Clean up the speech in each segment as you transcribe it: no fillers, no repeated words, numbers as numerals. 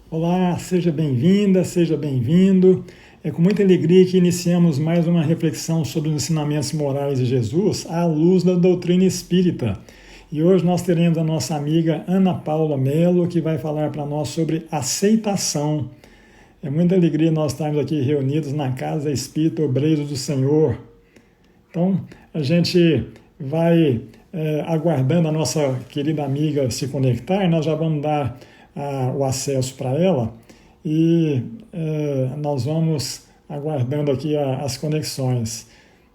Olá, seja bem-vinda, seja bem-vindo. É com muita alegria que iniciamos mais uma reflexão sobre os ensinamentos morais de Jesus à luz da doutrina espírita. E hoje nós teremos a nossa amiga Ana Paula Melo, que vai falar para nós sobre aceitação. É muita alegria nós estarmos aqui reunidos na Casa Espírita Obreiros do Senhor. Então, a gente vai aguardando a nossa querida amiga se conectar, nós já vamos dar o acesso para ela e nós vamos aguardando aqui as conexões.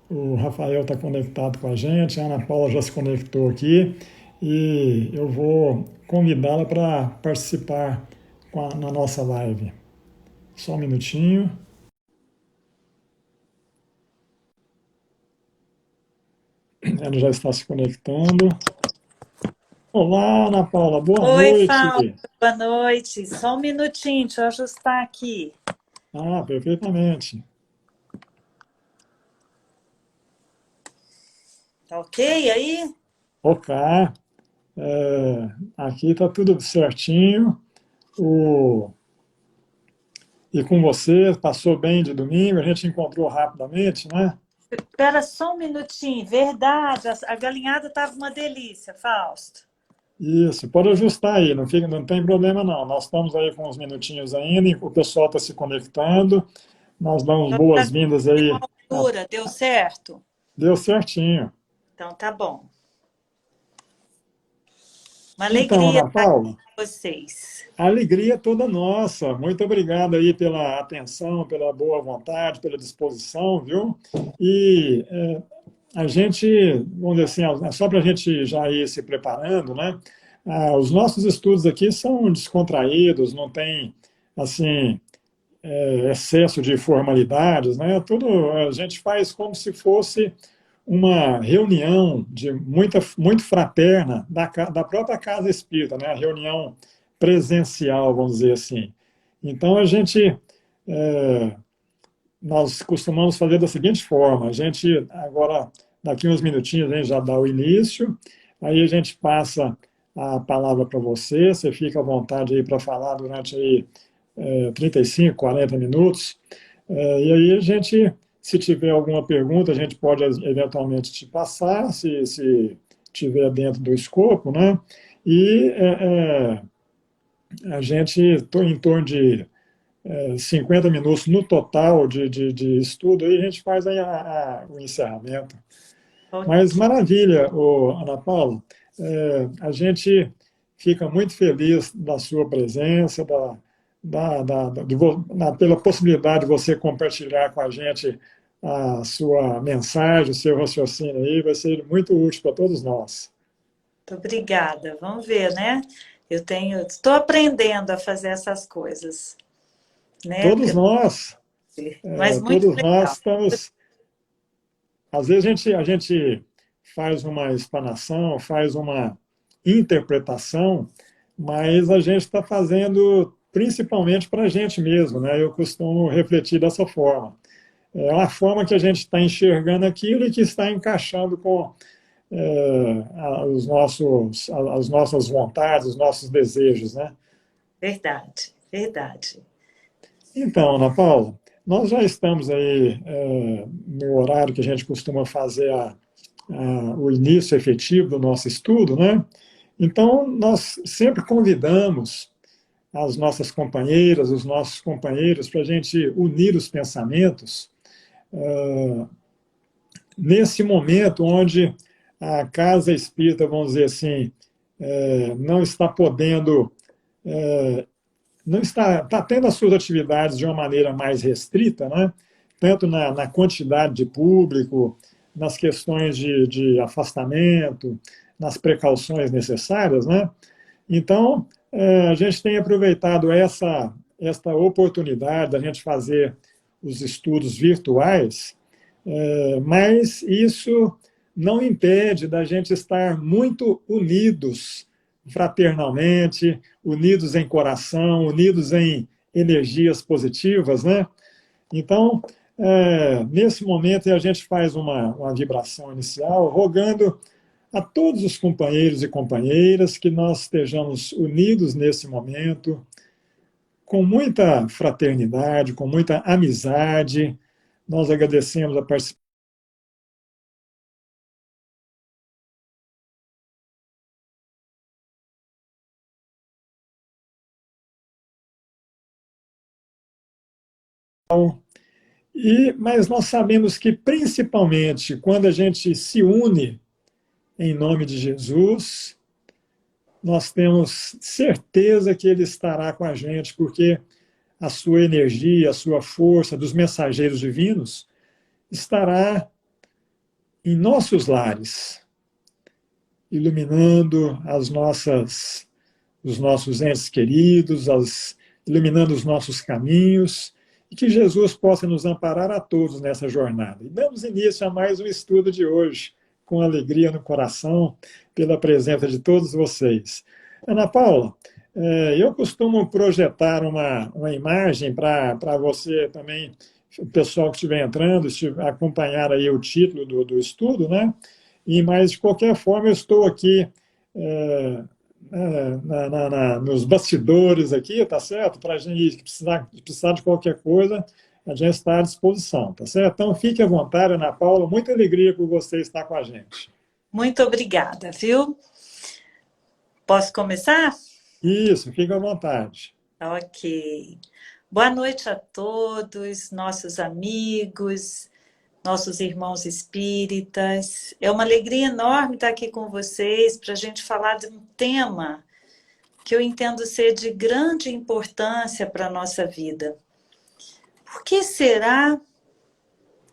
O Rafael está conectado com a gente, a Ana Paula já se conectou aqui e eu vou convidá-la para participar na nossa live. Só um minutinho. Ela já está se conectando. Olá, Ana Paula, boa Oi, noite. Fausto, boa noite. Só um minutinho, deixa eu ajustar aqui. Ah, perfeitamente. Tá ok aí? Ok. Aqui está tudo certinho. O... E com você, passou bem de domingo, a gente encontrou rapidamente, né? Espera só um minutinho. Verdade, a galinhada estava uma delícia, Fausto. Isso, pode ajustar aí, não tem problema não. Nós estamos aí com uns minutinhos ainda, o pessoal está se conectando, nós damos boas-vindas Deu aí. uma altura, deu certo? Deu certinho. Então tá bom. Uma Então, alegria Ana estar aqui Paula, com vocês. a alegria é toda nossa. Muito obrigado aí pela atenção, pela boa vontade, pela disposição, viu? E a gente, vamos dizer assim, só para a gente já ir se preparando, né? Os nossos estudos aqui são descontraídos, não tem, assim, excesso de formalidades, né? Tudo a gente faz como se fosse uma reunião muito fraterna da própria Casa Espírita, né? A reunião presencial, vamos dizer assim. Então, é, nós costumamos fazer da seguinte forma, a gente, agora, daqui uns minutinhos, a gente já dá o início, aí a gente passa a palavra para você, você fica à vontade aí para falar durante aí, 35, 40 minutos, e aí a gente, se tiver alguma pergunta, a gente pode eventualmente te passar, se tiver dentro do escopo, né? E a gente, em torno de 50 minutos no total de estudo, aí a gente faz aí o encerramento. Mas Ok. maravilha, Ana Paula, a gente fica muito feliz da sua presença, pela possibilidade de você compartilhar com a gente a sua mensagem, o seu raciocínio aí, vai ser muito útil para todos nós. Muito obrigada. Vamos ver, né? Estou aprendendo a fazer essas coisas, né? Todos nós, Mas muito todos nós legal. estamos. Às vezes a gente faz uma explanação, faz uma interpretação, mas a gente está fazendo principalmente para a gente mesmo, né? Eu costumo refletir dessa forma. É a forma que a gente está enxergando aquilo e que está encaixando com as nossas vontades, os nossos desejos, né? Verdade, verdade. Então, Ana Paula, nós já estamos aí no horário que a gente costuma fazer o início efetivo do nosso estudo, né? Então, nós sempre convidamos as nossas companheiras, os nossos companheiros, para a gente unir os pensamentos nesse momento onde a casa espírita, vamos dizer assim, não está podendo, não está tendo as suas atividades de uma maneira mais restrita, né? Tanto na quantidade de público, nas questões de afastamento, nas precauções necessárias, né? Então, a gente tem aproveitado esta oportunidade da gente fazer os estudos virtuais, mas isso não impede da gente estar muito unidos fraternalmente, unidos em coração, unidos em energias positivas, né? Então, nesse momento, a gente faz uma vibração inicial, rogando a todos os companheiros e companheiras que nós estejamos unidos nesse momento, com muita fraternidade, com muita amizade. Nós agradecemos a participação. Mas nós sabemos que, principalmente, quando a gente se une em nome de Jesus, nós temos certeza que Ele estará com a gente, porque a sua energia, a sua força dos mensageiros divinos estará em nossos lares, iluminando os nossos entes queridos, iluminando os nossos caminhos, e que Jesus possa nos amparar a todos nessa jornada. E damos início a mais um estudo de hoje, com alegria no coração, pela presença de todos vocês. Ana Paula, eu costumo projetar uma imagem para você também, o pessoal que estiver entrando, acompanhar aí o título do estudo, né? Mas, de qualquer forma, eu estou aqui nos bastidores aqui, tá certo? Para a gente precisar de qualquer coisa, a gente está à disposição, tá certo? Então, fique à vontade, Ana Paula, muita alegria por você estar com a gente. Muito obrigada, viu? Posso começar? Isso, fique à vontade. Ok. Boa noite a todos, nossos amigos, nossos irmãos espíritas. É uma alegria enorme estar aqui com vocês para a gente falar de um tema que eu entendo ser de grande importância para a nossa vida. Por que será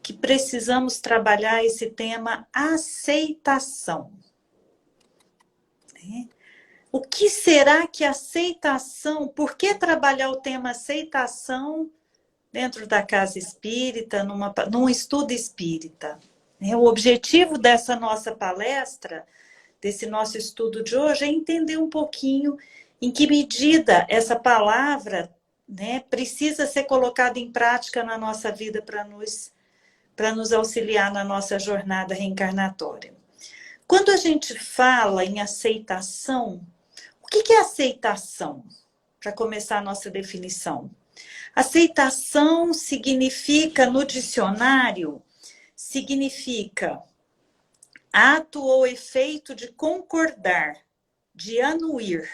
que precisamos trabalhar esse tema aceitação? O que será que aceitação, por que trabalhar o tema aceitação dentro da casa espírita, num estudo espírita? O objetivo dessa nossa palestra, desse nosso estudo de hoje, é entender um pouquinho em que medida essa palavra, precisa ser colocada em prática na nossa vida para nos auxiliar na nossa jornada reencarnatória. Quando a gente fala em aceitação, o que é aceitação? Para começar a nossa definição. Aceitação significa, no dicionário, significa ato ou efeito de concordar, de anuir,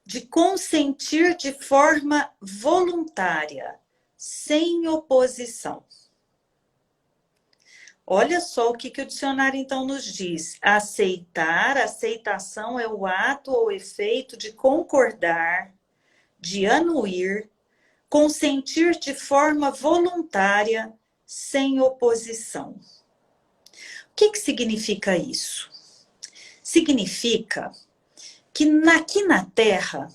de consentir de forma voluntária, sem oposição. Olha só o que o dicionário então nos diz. Aceitação é o ato ou efeito de concordar, de anuir, consentir de forma voluntária, sem oposição. O que significa isso? Significa que aqui na Terra,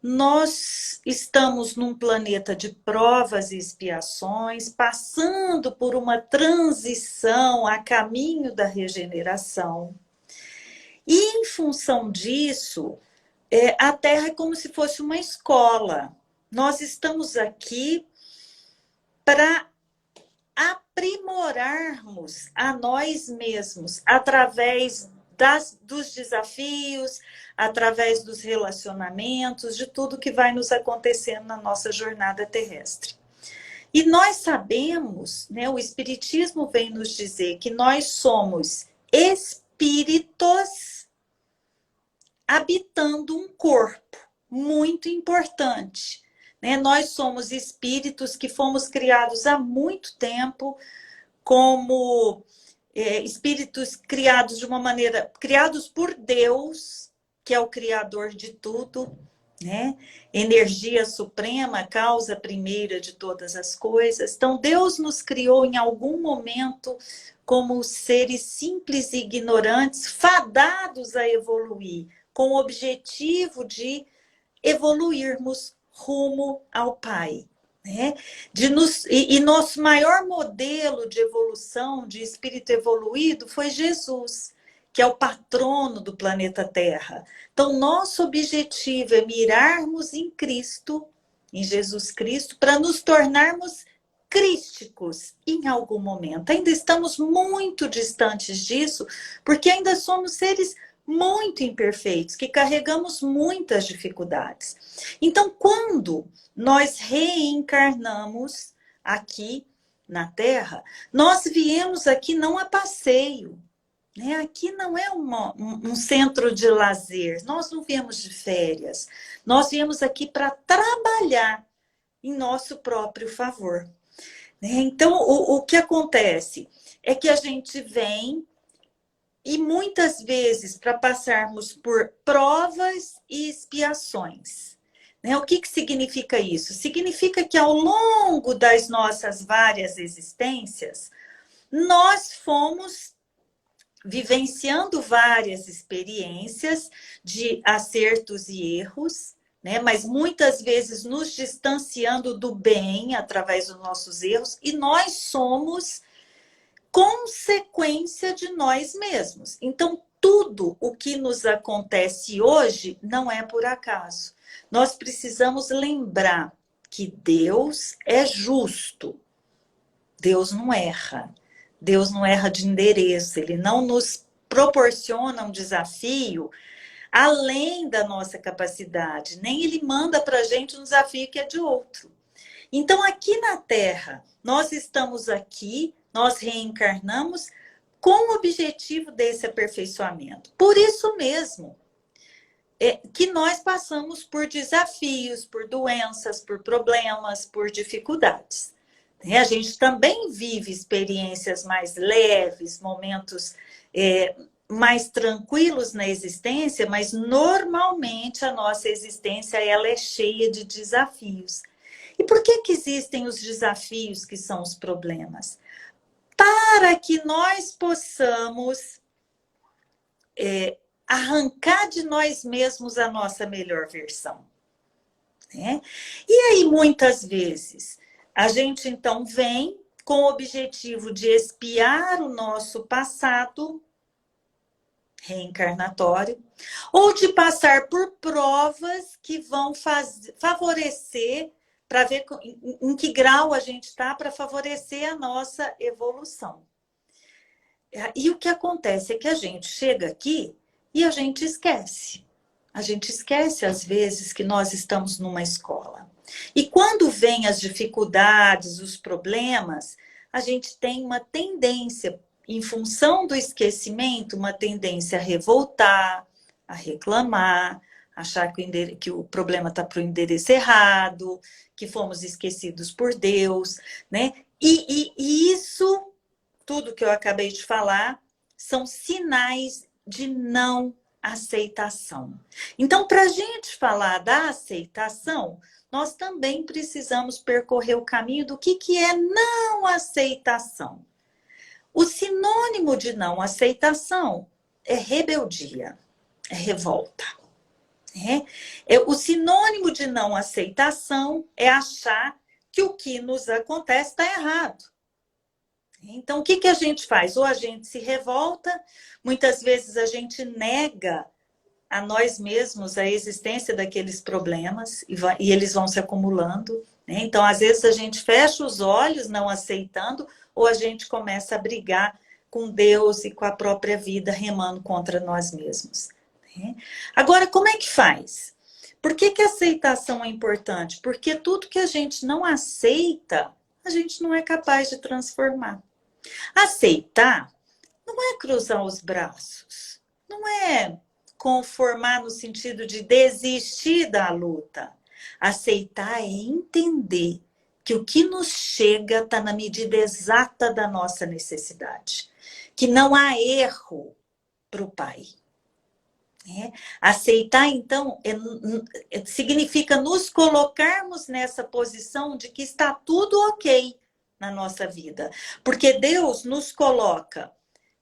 nós estamos num planeta de provas e expiações, passando por uma transição a caminho da regeneração. E, em função disso, a Terra é como se fosse uma escola. Nós estamos aqui para aprimorarmos a nós mesmos através dos desafios, através dos relacionamentos, de tudo que vai nos acontecendo na nossa jornada terrestre. E nós sabemos, o Espiritismo vem nos dizer que nós somos espíritos habitando um corpo, muito importante. Nós somos espíritos que fomos criados há muito tempo como espíritos criados de uma maneira, criados por Deus, que é o criador de tudo, energia suprema, causa primeira de todas as coisas. Então, Deus nos criou em algum momento como seres simples e ignorantes, fadados a evoluir, com o objetivo de evoluirmos rumo ao Pai. E nosso maior modelo de evolução, de espírito evoluído, foi Jesus, que é o patrono do planeta Terra. Então, nosso objetivo é mirarmos em Cristo, em Jesus Cristo, para nos tornarmos crísticos em algum momento. Ainda estamos muito distantes disso, porque ainda somos seres muito imperfeitos, que carregamos muitas dificuldades. Então, quando nós reencarnamos aqui na Terra, nós viemos aqui não a passeio, né? Aqui não é um centro de lazer, nós não viemos de férias, nós viemos aqui para trabalhar em nosso próprio favor, né? Então, o que acontece é que a gente vem e muitas vezes para passarmos por provas e expiações. Né? O que significa isso? Significa que ao longo das nossas várias existências, nós fomos vivenciando várias experiências de acertos e erros, né? Mas muitas vezes nos distanciando do bem através dos nossos erros, e nós somos consequência de nós mesmos. Então, tudo o que nos acontece hoje não é por acaso. Nós precisamos lembrar que Deus é justo. Deus não erra. Deus não erra de endereço. Ele não nos proporciona um desafio além da nossa capacidade. Nem ele manda para a gente um desafio que é de outro. Então, aqui na Terra, nós estamos aqui, nós reencarnamos com o objetivo desse aperfeiçoamento. Por isso mesmo, que nós passamos por desafios, por doenças, por problemas, por dificuldades. A gente também vive experiências mais leves, momentos mais tranquilos na existência, mas normalmente a nossa existência ela é cheia de desafios. E por que existem os desafios que são os problemas? Para que nós possamos arrancar de nós mesmos a nossa melhor versão. Né? E aí, muitas vezes, a gente então vem com o objetivo de expiar o nosso passado reencarnatório, ou de passar por provas que vão favorecer, para ver em que grau a gente está, para favorecer a nossa evolução. E o que acontece é que a gente chega aqui e a gente esquece. A gente esquece, às vezes, que nós estamos numa escola. E quando vêm as dificuldades, os problemas, a gente tem uma tendência, em função do esquecimento, uma tendência a revoltar, a reclamar, achar que o problema está para o endereço errado, que fomos esquecidos por Deus, né? E isso, tudo que eu acabei de falar, são sinais de não aceitação. Então, para a gente falar da aceitação, nós também precisamos percorrer o caminho do que é não aceitação. O sinônimo de não aceitação é rebeldia, é revolta. O sinônimo de não aceitação é achar que o que nos acontece está errado. Então, o que a gente faz? Ou a gente se revolta, muitas vezes a gente nega a nós mesmos a existência daqueles problemas e eles vão se acumulando. Né? Então, às vezes a gente fecha os olhos não aceitando, ou a gente começa a brigar com Deus e com a própria vida, remando contra nós mesmos. Né? Agora, como é que faz? Por que a aceitação é importante? Porque tudo que a gente não aceita, a gente não é capaz de transformar. Aceitar não é cruzar os braços, não é conformar no sentido de desistir da luta. Aceitar é entender que o que nos chega está na medida exata da nossa necessidade, que não há erro para o Pai. Aceitar, então, significa nos colocarmos nessa posição de que está tudo ok na nossa vida, porque Deus nos coloca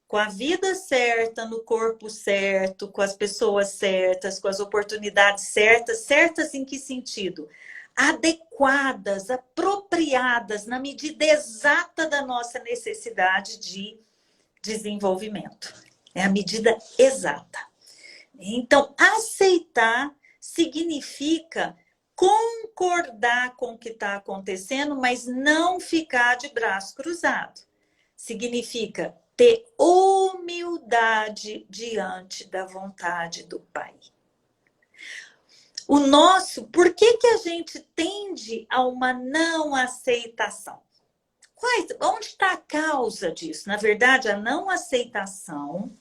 com a vida certa, no corpo certo, com as pessoas certas, com as oportunidades certas. Certas em que sentido? Adequadas, apropriadas, na medida exata da nossa necessidade de desenvolvimento. É a medida exata. Então, aceitar significa concordar com o que está acontecendo, mas não ficar de braço cruzado. Significa ter humildade diante da vontade do Pai. Por que que a gente tende a uma não aceitação? Onde está a causa disso? Na verdade, a não aceitação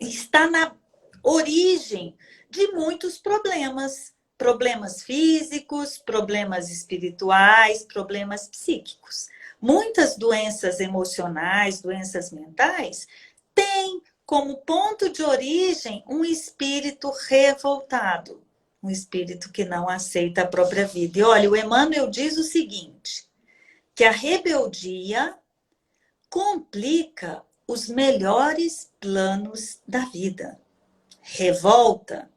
está na origem de muitos problemas. Problemas físicos, problemas espirituais, problemas psíquicos. Muitas doenças emocionais, doenças mentais, têm como ponto de origem um espírito revoltado, um espírito que não aceita a própria vida. E olha, o Emmanuel diz o seguinte, que a rebeldia complica os melhores planos da vida. Revolta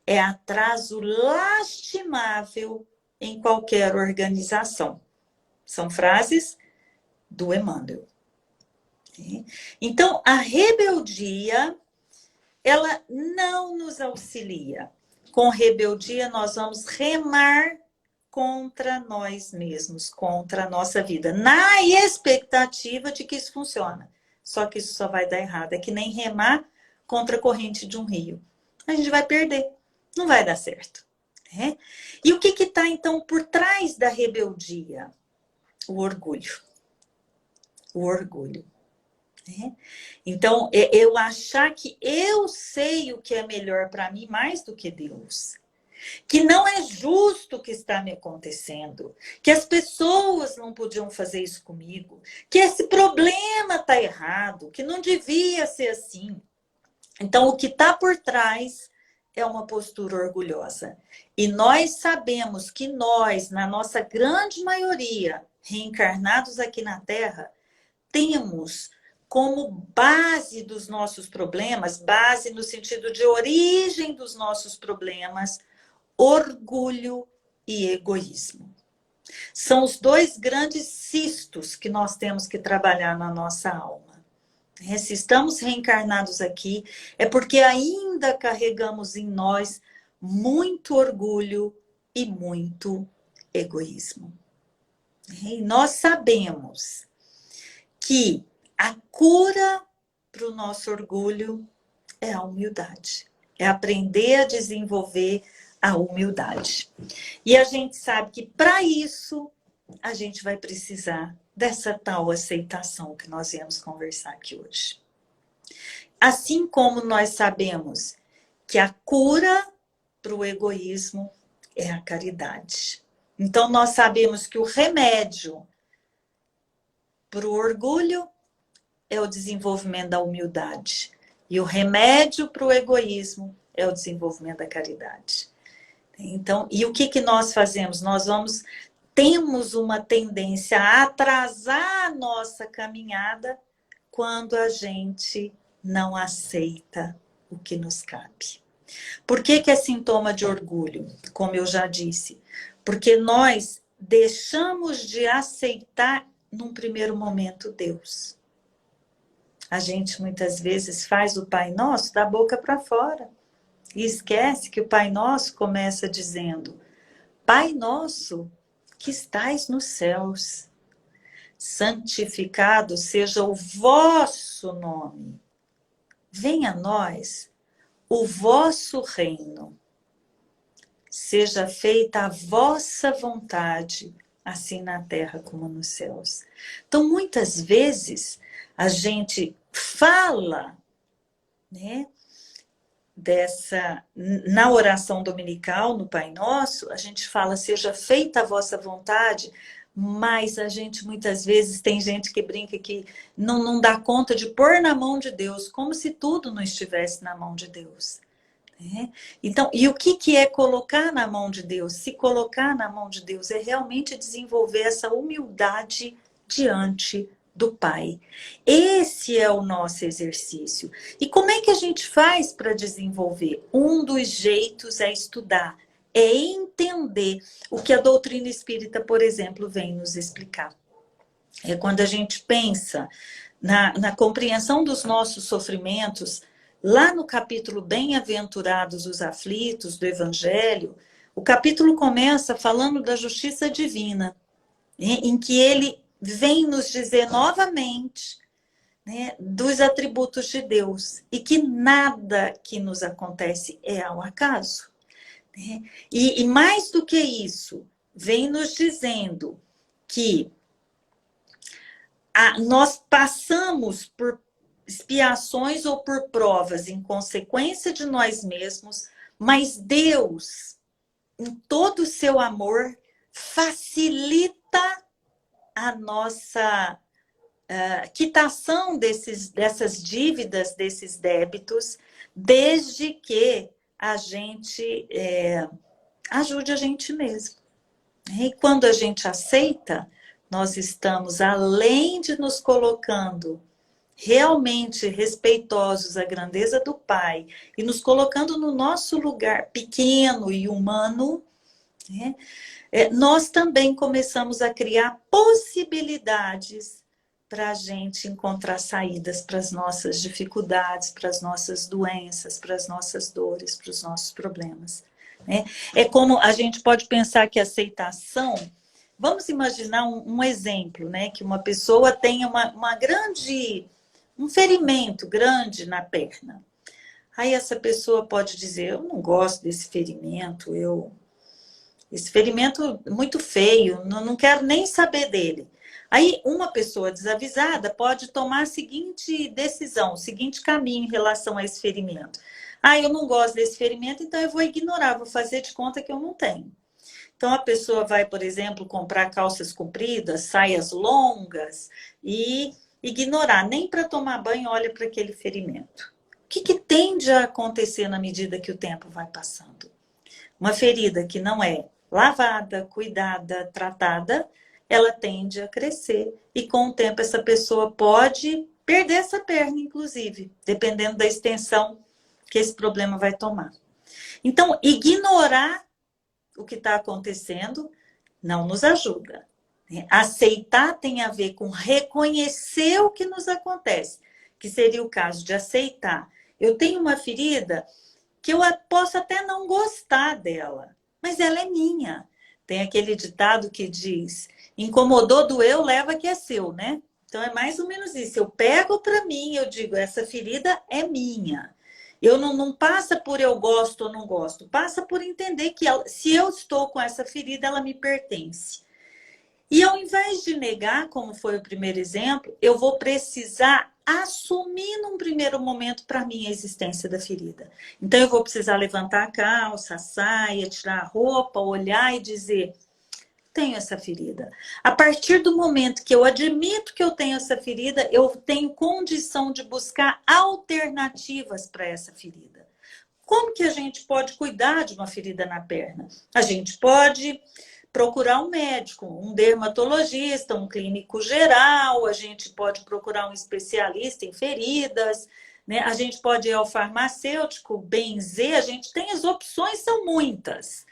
é atraso lastimável em qualquer organização. São frases do Emmanuel. Então, a rebeldia, ela não nos auxilia. Com rebeldia, nós vamos remar contra nós mesmos, contra a nossa vida, na expectativa de que isso funcione. Só que isso só vai dar errado. É que nem remar contra a corrente de um rio. A gente vai perder. Não vai dar certo. Né? E o que está, então, por trás da rebeldia? O orgulho. O orgulho. Né? Então, eu achar que eu sei o que é melhor para mim mais do que Deus. Que não é justo o que está me acontecendo. Que as pessoas não podiam fazer isso comigo. Que esse problema está errado. Que não devia ser assim. Então, o que está por trás é uma postura orgulhosa. E nós sabemos que nós, na nossa grande maioria, reencarnados aqui na Terra, temos como base dos nossos problemas, base no sentido de origem dos nossos problemas, orgulho e egoísmo. São os dois grandes cistos que nós temos que trabalhar na nossa alma. Se estamos reencarnados aqui, é porque ainda carregamos em nós muito orgulho e muito egoísmo. E nós sabemos que a cura para o nosso orgulho é a humildade. É aprender a desenvolver a humildade. E a gente sabe que para isso a gente vai precisar dessa tal aceitação que nós viemos conversar aqui hoje. Assim como nós sabemos que a cura para o egoísmo é a caridade. Então, nós sabemos que o remédio para o orgulho é o desenvolvimento da humildade. E o remédio para o egoísmo é o desenvolvimento da caridade. Então, e o que nós fazemos? Temos uma tendência a atrasar a nossa caminhada quando a gente não aceita o que nos cabe. Por que é sintoma de orgulho? Como eu já disse. Porque nós deixamos de aceitar, num primeiro momento, Deus. A gente muitas vezes faz o Pai Nosso da boca para fora. E esquece que o Pai Nosso começa dizendo: Pai Nosso, que estais nos céus, santificado seja o vosso nome. Venha a nós o vosso reino. Seja feita a vossa vontade, assim na terra como nos céus. Então, muitas vezes, a gente fala, né, na oração dominical, no Pai Nosso, a gente fala, seja feita a vossa vontade, mas a gente muitas vezes tem gente que brinca que não dá conta de pôr na mão de Deus, como se tudo não estivesse na mão de Deus. Né? Então, e o que é colocar na mão de Deus? Se colocar na mão de Deus é realmente desenvolver essa humildade diante do Pai. Esse é o nosso exercício. E como é que a gente faz para desenvolver? Um dos jeitos é estudar, é entender o que a doutrina espírita, por exemplo, vem nos explicar. É quando a gente pensa na compreensão dos nossos sofrimentos, lá no capítulo Bem-aventurados os aflitos do Evangelho, o capítulo começa falando da justiça divina, em que ele vem nos dizer novamente né, dos atributos de Deus e que nada que nos acontece é ao acaso. Né? E mais do que isso, vem nos dizendo que nós passamos por expiações ou por provas em consequência de nós mesmos, mas Deus, em todo o seu amor, facilita a nossa quitação dessas dívidas, desses débitos, desde que a gente ajude a gente mesmo. E quando a gente aceita, nós estamos, além de nos colocando realmente respeitosos à grandeza do Pai e nos colocando no nosso lugar pequeno e humano, né, nós também começamos a criar possibilidades para a gente encontrar saídas para as nossas dificuldades, para as nossas doenças, para as nossas dores, para os nossos problemas. Né? É como a gente pode pensar que a aceitação. Vamos imaginar um exemplo, né? Que uma pessoa tenha um ferimento grande na perna. Aí essa pessoa pode dizer, eu não gosto desse ferimento, esse ferimento é muito feio, não quero nem saber dele. Aí uma pessoa desavisada pode tomar a seguinte decisão, o seguinte caminho em relação a esse ferimento. Eu não gosto desse ferimento, então eu vou ignorar, vou fazer de conta que eu não tenho. Então, a pessoa vai, por exemplo, comprar calças compridas, saias longas e ignorar, nem para tomar banho olha para aquele ferimento. O que tende a acontecer na medida que o tempo vai passando? Uma ferida que não é lavada, cuidada, tratada, ela tende a crescer. E com o tempo essa pessoa pode perder essa perna, inclusive, dependendo da extensão que esse problema vai tomar. Então, ignorar o que está acontecendo não nos ajuda. Aceitar tem a ver com reconhecer o que nos acontece, que seria o caso de aceitar. Eu tenho uma ferida que eu posso até não gostar dela, mas ela é minha. Tem aquele ditado que diz, incomodou, doeu, leva que é seu, né? Então é mais ou menos isso. Eu pego para mim, eu digo, essa ferida é minha. Eu não passa por eu gosto ou não gosto, passa por entender que se eu estou com essa ferida, ela me pertence. E ao invés de negar, como foi o primeiro exemplo, eu vou precisar assumir num primeiro momento para mim a existência da ferida. Então eu vou precisar levantar a calça, a saia, tirar a roupa, olhar e dizer, tenho essa ferida. A partir do momento que eu admito que eu tenho essa ferida, eu tenho condição de buscar alternativas para essa ferida. Como que a gente pode cuidar de uma ferida na perna? A gente pode procurar um médico, um dermatologista, um clínico geral, a gente pode procurar um especialista em feridas, né? A gente pode ir ao farmacêutico, benzer, a gente tem as opções, são muitas,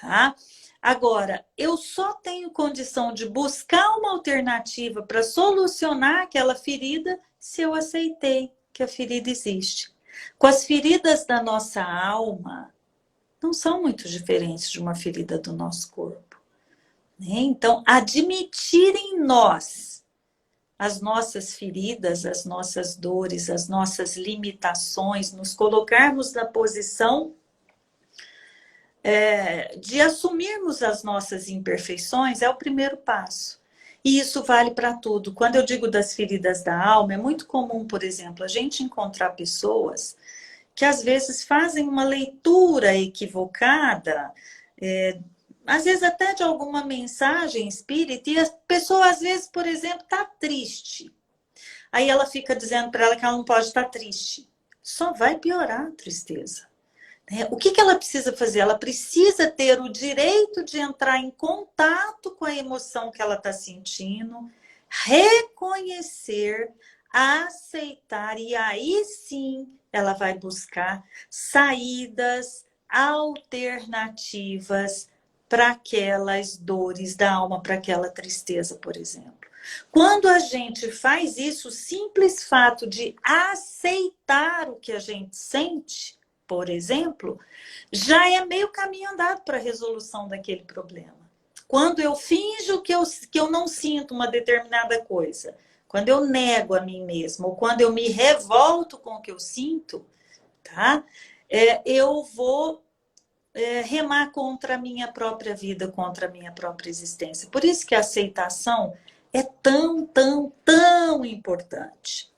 tá? Agora, eu só tenho condição de buscar uma alternativa para solucionar aquela ferida se eu aceitei que a ferida existe. Com as feridas da nossa alma, não são muito diferentes de uma ferida do nosso corpo. Né? Então, admitir em nós as nossas feridas, as nossas dores, as nossas limitações, nos colocarmos na posição de assumirmos as nossas imperfeições é o primeiro passo. E isso vale para tudo. Quando eu digo das feridas da alma, é muito comum, por exemplo, a gente encontrar pessoas que às vezes fazem uma leitura equivocada, às vezes até de alguma mensagem espírita, e a pessoa às vezes, por exemplo, está triste. Aí ela fica dizendo para ela que ela não pode estar triste. Só vai piorar a tristeza. O que ela precisa fazer? Ela precisa ter o direito de entrar em contato com a emoção que ela está sentindo, reconhecer, aceitar, e aí sim ela vai buscar saídas alternativas para aquelas dores da alma, para aquela tristeza, por exemplo. Quando a gente faz isso, o simples fato de aceitar o que a gente sente, por exemplo, já é meio caminho andado para a resolução daquele problema. Quando eu finjo que eu não sinto uma determinada coisa, quando eu nego a mim mesma, ou quando eu me revolto com o que eu sinto, tá? Eu vou remar contra a minha própria vida, contra a minha própria existência. Por isso que a aceitação é tão, tão, tão importante.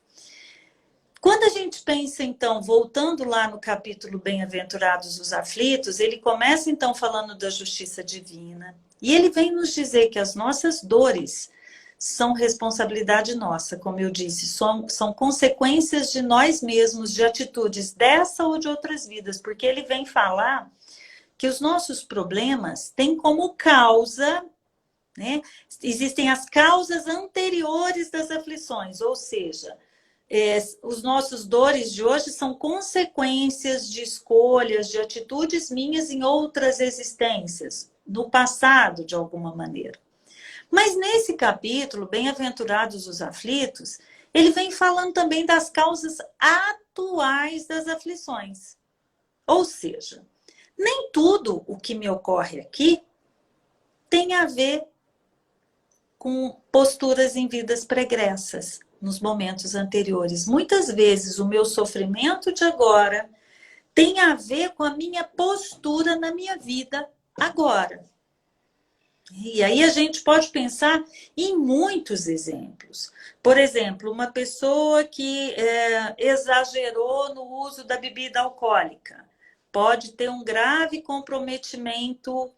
Quando a gente pensa, então, voltando lá no capítulo Bem-aventurados os aflitos, ele começa, então, falando da justiça divina. E ele vem nos dizer que as nossas dores são responsabilidade nossa, como eu disse, são consequências de nós mesmos, de atitudes dessa ou de outras vidas, porque ele vem falar que os nossos problemas têm como causa, né? Existem as causas anteriores das aflições, ou seja, os nossos dores de hoje são consequências de escolhas, de atitudes minhas em outras existências, no passado, de alguma maneira. Mas nesse capítulo, Bem-aventurados os aflitos, ele vem falando também das causas atuais das aflições. Ou seja, nem tudo o que me ocorre aqui tem a ver com posturas em vidas pregressas, nos momentos anteriores. Muitas vezes o meu sofrimento de agora tem a ver com a minha postura na minha vida agora. E aí a gente pode pensar em muitos exemplos. Por exemplo, uma pessoa que exagerou no uso da bebida alcoólica pode ter um grave comprometimento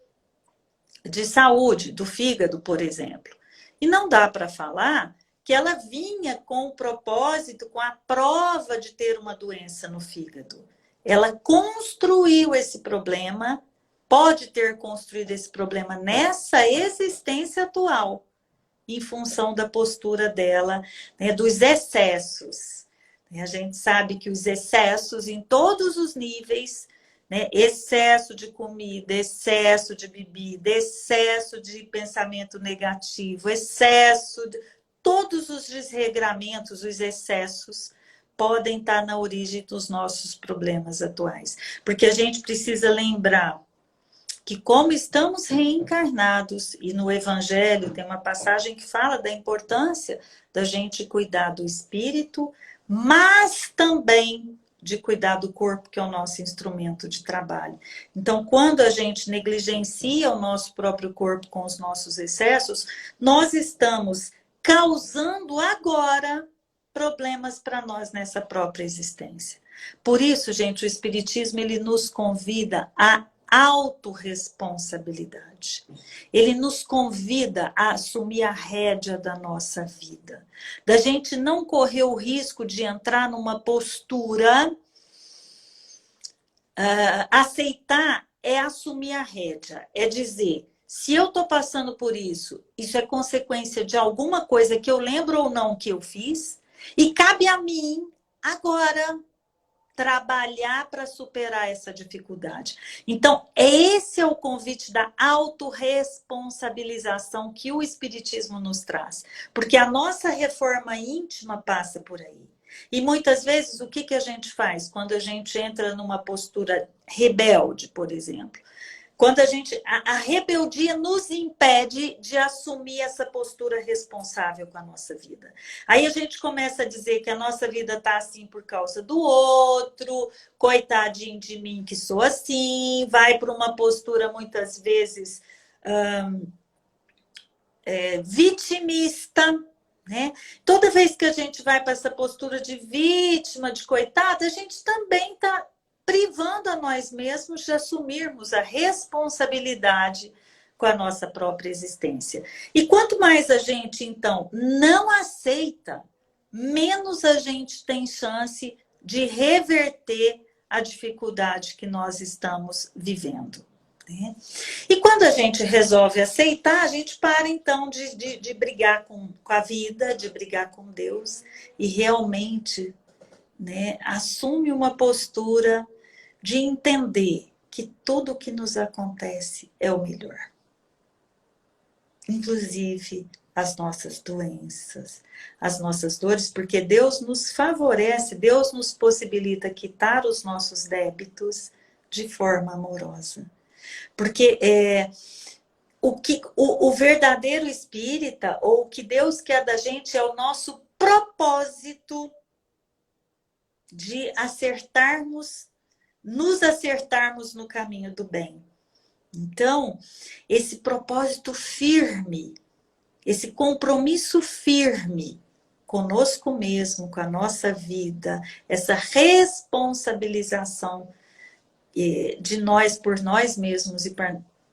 de saúde, do fígado, por exemplo. E não dá para falar que ela vinha com o propósito, com a prova de ter uma doença no fígado. Ela construiu esse problema, pode ter construído esse problema nessa existência atual, em função da postura dela, né, dos excessos. A gente sabe que os excessos em todos os níveis, né, excesso de comida, excesso de bebida, excesso de pensamento negativo, excesso de... Todos os desregramentos, os excessos, podem estar na origem dos nossos problemas atuais. Porque a gente precisa lembrar que como estamos reencarnados, e no Evangelho tem uma passagem que fala da importância da gente cuidar do espírito, mas também de cuidar do corpo, que é o nosso instrumento de trabalho. Então, quando a gente negligencia o nosso próprio corpo com os nossos excessos, nós estamos causando agora problemas para nós nessa própria existência. Por isso, gente, o Espiritismo ele nos convida a autorresponsabilidade. Ele nos convida a assumir a rédea da nossa vida. Da gente não correr o risco de entrar numa postura... aceitar é assumir a rédea. É dizer, se eu estou passando por isso, isso é consequência de alguma coisa que eu lembro ou não que eu fiz, e cabe a mim, agora, trabalhar para superar essa dificuldade. Então, esse é o convite da autorresponsabilização que o Espiritismo nos traz. Porque a nossa reforma íntima passa por aí. E muitas vezes, o que a gente faz quando a gente entra numa postura rebelde, por exemplo? Quando a rebeldia nos impede de assumir essa postura responsável com a nossa vida. Aí a gente começa a dizer que a nossa vida está assim por causa do outro, coitadinho de mim que sou assim, vai para uma postura muitas vezes vitimista, né? Toda vez que a gente vai para essa postura de vítima, de coitada, a gente também está privando a nós mesmos de assumirmos a responsabilidade com a nossa própria existência. E quanto mais a gente, então, não aceita, menos a gente tem chance de reverter a dificuldade que nós estamos vivendo. Né? E quando a gente resolve aceitar, a gente para, então, de brigar com a vida, de brigar com Deus, e realmente, né, assume uma postura de entender que tudo o que nos acontece é o melhor. Inclusive as nossas doenças, as nossas dores, porque Deus nos favorece, Deus nos possibilita quitar os nossos débitos de forma amorosa. Porque o verdadeiro espírita, ou o que Deus quer da gente, é o nosso propósito de acertarmos, nos acertarmos no caminho do bem. Então, esse propósito firme, esse compromisso firme conosco mesmo, com a nossa vida, essa responsabilização de nós por nós mesmos e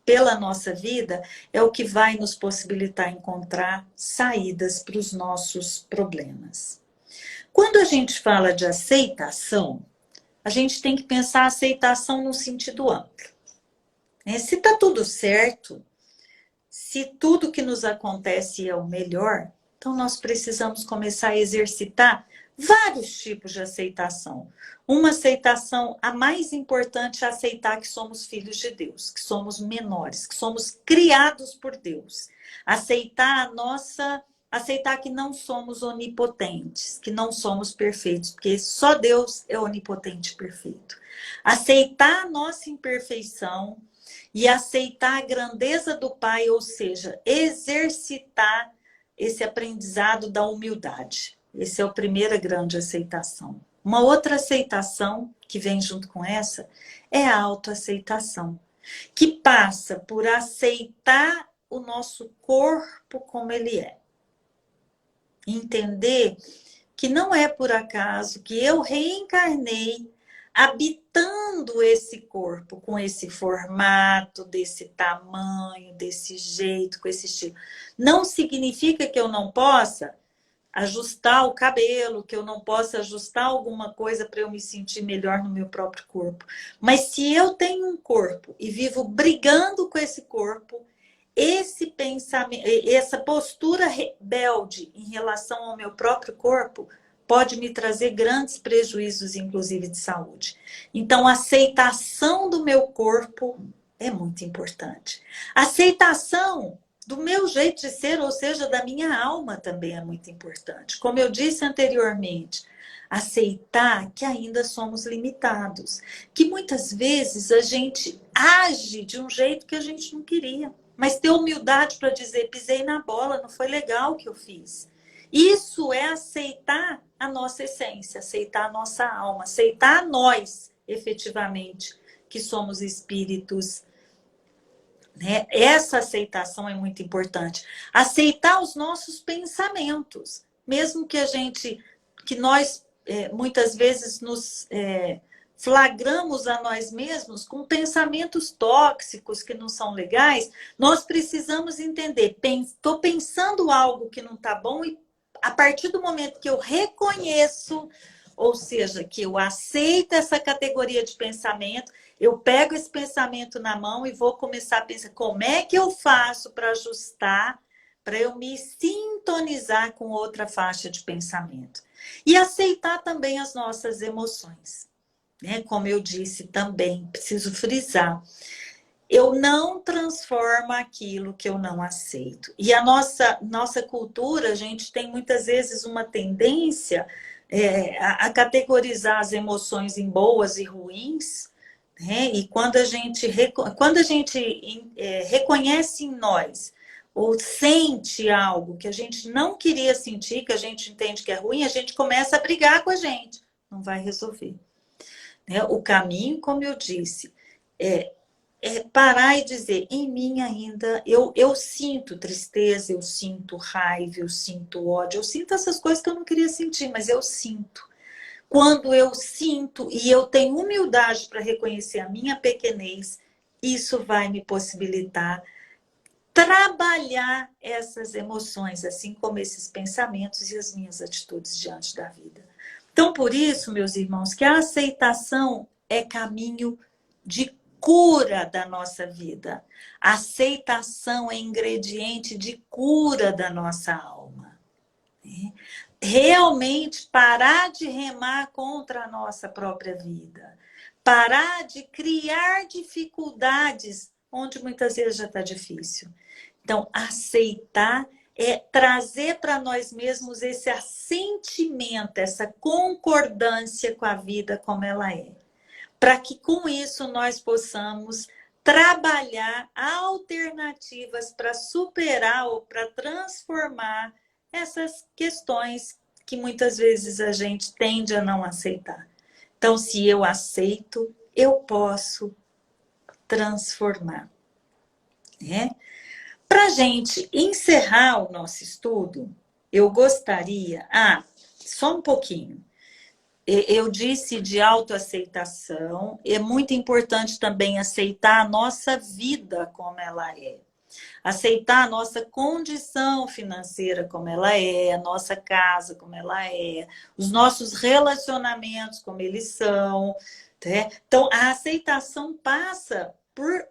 pela nossa vida, é o que vai nos possibilitar encontrar saídas para os nossos problemas. Quando a gente fala de aceitação, a gente tem que pensar a aceitação no sentido amplo. Se está tudo certo, se tudo que nos acontece é o melhor, então nós precisamos começar a exercitar vários tipos de aceitação. Uma aceitação, a mais importante, é aceitar que somos filhos de Deus, que somos menores, que somos criados por Deus. Aceitar que não somos onipotentes, que não somos perfeitos, porque só Deus é onipotente e perfeito. Aceitar a nossa imperfeição e aceitar a grandeza do Pai, ou seja, exercitar esse aprendizado da humildade. Essa é a primeira grande aceitação. Uma outra aceitação que vem junto com essa é a autoaceitação, que passa por aceitar o nosso corpo como ele é. Entender que não é por acaso que eu reencarnei habitando esse corpo, com esse formato, desse tamanho, desse jeito, com esse estilo. Não significa que eu não possa ajustar o cabelo, que eu não possa ajustar alguma coisa para eu me sentir melhor no meu próprio corpo. Mas se eu tenho um corpo e vivo brigando com esse corpo, esse pensamento, essa postura rebelde em relação ao meu próprio corpo pode me trazer grandes prejuízos, inclusive de saúde. Então, a aceitação do meu corpo é muito importante. A aceitação do meu jeito de ser, ou seja, da minha alma, também é muito importante. Como eu disse anteriormente, aceitar que ainda somos limitados, que muitas vezes a gente age de um jeito que a gente não queria, mas ter humildade para dizer, pisei na bola, não foi legal o que eu fiz. Isso é aceitar a nossa essência, aceitar a nossa alma, aceitar nós, efetivamente, que somos espíritos. Essa aceitação é muito importante. Aceitar os nossos pensamentos, mesmo que nós muitas vezes nos flagramos a nós mesmos com pensamentos tóxicos que não são legais, nós precisamos entender, estou pensando algo que não está bom e a partir do momento que eu reconheço, ou seja, que eu aceito essa categoria de pensamento, eu pego esse pensamento na mão e vou começar a pensar como é que eu faço para ajustar, para eu me sintonizar com outra faixa de pensamento. E aceitar também as nossas emoções. Como eu disse também, preciso frisar. Eu não transformo aquilo que eu não aceito. E a nossa cultura, a gente tem muitas vezes uma tendência a categorizar as emoções em boas e ruins, e quando a gente reconhece em nós ou sente algo que a gente não queria sentir, que a gente entende que é ruim, a gente começa a brigar com a gente. Não vai resolver. O caminho, como eu disse, é parar e dizer, em mim ainda, eu sinto tristeza, eu sinto raiva, eu sinto ódio, eu sinto essas coisas que eu não queria sentir, mas eu sinto. Quando eu sinto e eu tenho humildade para reconhecer a minha pequenez, isso vai me possibilitar trabalhar essas emoções, assim como esses pensamentos e as minhas atitudes diante da vida. Então, por isso, meus irmãos, que a aceitação é caminho de cura da nossa vida. A aceitação é ingrediente de cura da nossa alma. Realmente parar de remar contra a nossa própria vida. Parar de criar dificuldades onde muitas vezes já está difícil. Então, aceitar é trazer para nós mesmos esse assentimento, essa concordância com a vida como ela é. Para que com isso nós possamos trabalhar alternativas para superar ou para transformar essas questões que muitas vezes a gente tende a não aceitar. Então, se eu aceito, eu posso transformar, né? Para a gente encerrar o nosso estudo, eu gostaria... só um pouquinho. Eu disse de autoaceitação, é muito importante também aceitar a nossa vida como ela é. Aceitar a nossa condição financeira como ela é, a nossa casa como ela é, os nossos relacionamentos como eles são. Né? Então, a aceitação passa por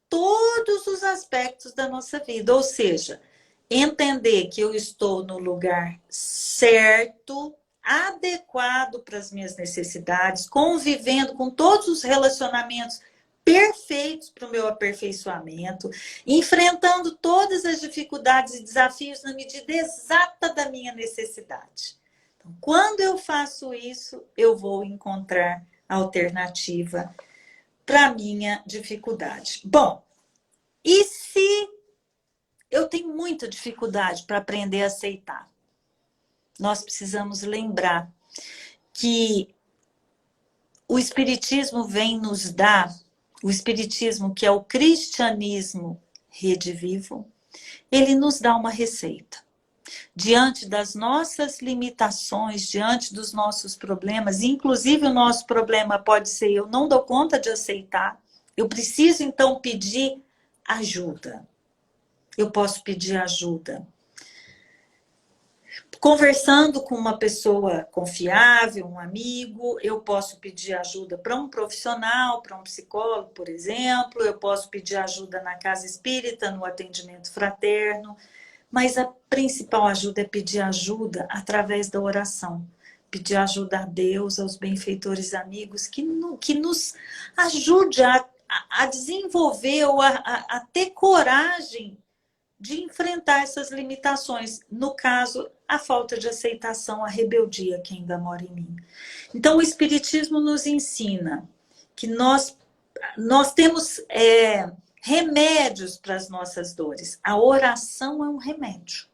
todos os aspectos da nossa vida, ou seja, entender que eu estou no lugar certo, adequado para as minhas necessidades, convivendo com todos os relacionamentos perfeitos para o meu aperfeiçoamento, enfrentando todas as dificuldades e desafios na medida exata da minha necessidade. Então, quando eu faço isso, eu vou encontrar alternativa para a minha dificuldade. Bom, e se eu tenho muita dificuldade para aprender a aceitar? Nós precisamos lembrar que o Espiritismo vem nos dar, o Espiritismo, que é o cristianismo Rede Vivo, ele nos dá uma receita. Diante das nossas limitações, diante dos nossos problemas, inclusive o nosso problema pode ser: eu não dou conta de aceitar, eu preciso então pedir ajuda. Eu posso pedir ajuda conversando com uma pessoa confiável, um amigo. Eu posso pedir ajuda para um profissional, para um psicólogo, por exemplo. Eu posso pedir ajuda na casa espírita, no atendimento fraterno. Mas a principal ajuda é pedir ajuda através da oração. Pedir ajuda a Deus, aos benfeitores amigos, que nos ajude a desenvolver ou a ter coragem de enfrentar essas limitações. No caso, a falta de aceitação, a rebeldia que ainda mora em mim. Então, o Espiritismo nos ensina que nós temos remédios para as nossas dores. A oração é um remédio.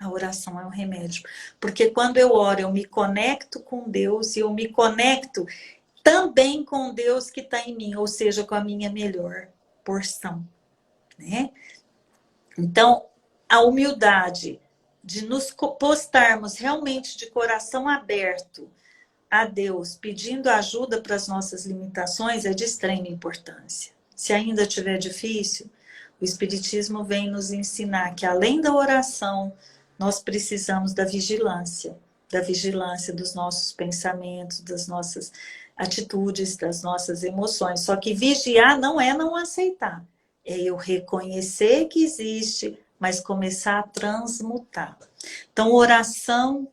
A oração é um remédio. Porque quando eu oro, eu me conecto com Deus e eu me conecto também com Deus que está em mim, ou seja, com a minha melhor porção, né? Então, a humildade de nos postarmos realmente de coração aberto a Deus, pedindo ajuda para as nossas limitações, é de extrema importância. Se ainda estiver difícil, o Espiritismo vem nos ensinar que, além da oração, nós precisamos da vigilância dos nossos pensamentos, das nossas atitudes, das nossas emoções. Só que vigiar não é não aceitar. É eu reconhecer que existe, mas começar a transmutar. Então, oração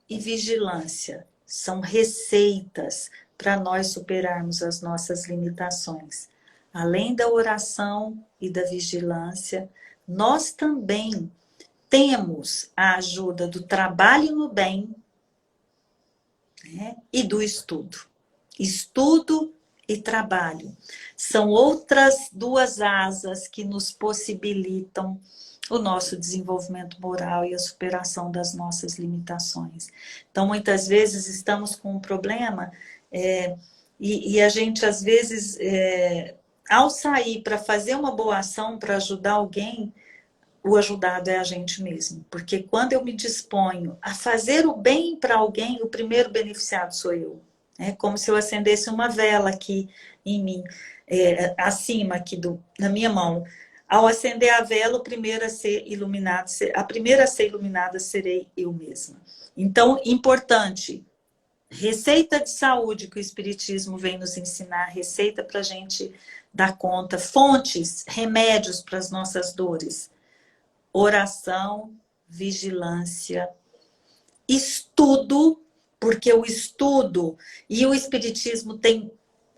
e vigilância são receitas para nós superarmos as nossas limitações. Além da oração e da vigilância, nós também temos a ajuda do trabalho no bem, né, e do estudo. Estudo e trabalho são outras duas asas que nos possibilitam o nosso desenvolvimento moral e a superação das nossas limitações. Então, muitas vezes estamos com um problema e a gente, às vezes, ao sair para fazer uma boa ação, para ajudar alguém, o ajudado é a gente mesmo. Porque quando eu me disponho a fazer o bem para alguém, o primeiro beneficiado sou eu. É como se eu acendesse uma vela aqui em mim, acima aqui na minha mão. Ao acender a vela, a primeira a ser iluminada serei eu mesma. Então, importante, receita de saúde que o Espiritismo vem nos ensinar, receita para a gente dar conta, fontes, remédios para as nossas dores. Oração, vigilância, estudo, porque o estudo e o Espiritismo tem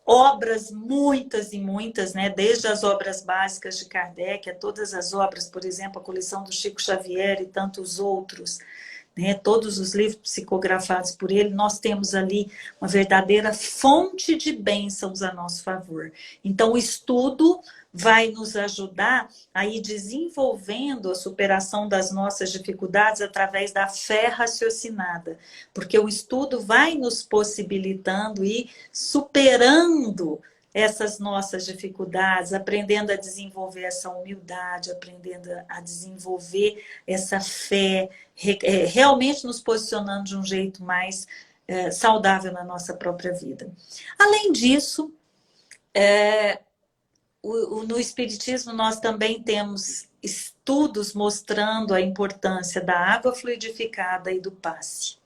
obras muitas e muitas, né? Desde as obras básicas de Kardec, a todas as obras, por exemplo, a coleção do Chico Xavier e tantos outros. né? Todos os livros psicografados por ele, nós temos ali uma verdadeira fonte de bênçãos a nosso favor. Então, o estudo vai nos ajudar a ir desenvolvendo a superação das nossas dificuldades através da fé raciocinada, porque o estudo vai nos possibilitando ir superando essas nossas dificuldades, aprendendo a desenvolver essa humildade, aprendendo a desenvolver essa fé, realmente nos posicionando de um jeito mais saudável na nossa própria vida. Além disso, no Espiritismo nós também temos estudos mostrando a importância da água fluidificada e do passe,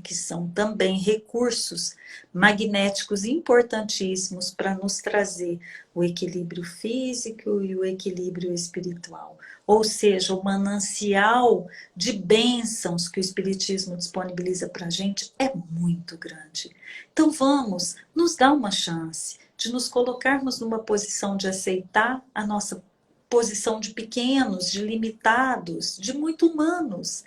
que são também recursos magnéticos importantíssimos para nos trazer o equilíbrio físico e o equilíbrio espiritual. Ou seja, o manancial de bênçãos que o Espiritismo disponibiliza para a gente é muito grande. Então vamos nos dar uma chance de nos colocarmos numa posição de aceitar a nossa posição de pequenos, de limitados, de muito humanos,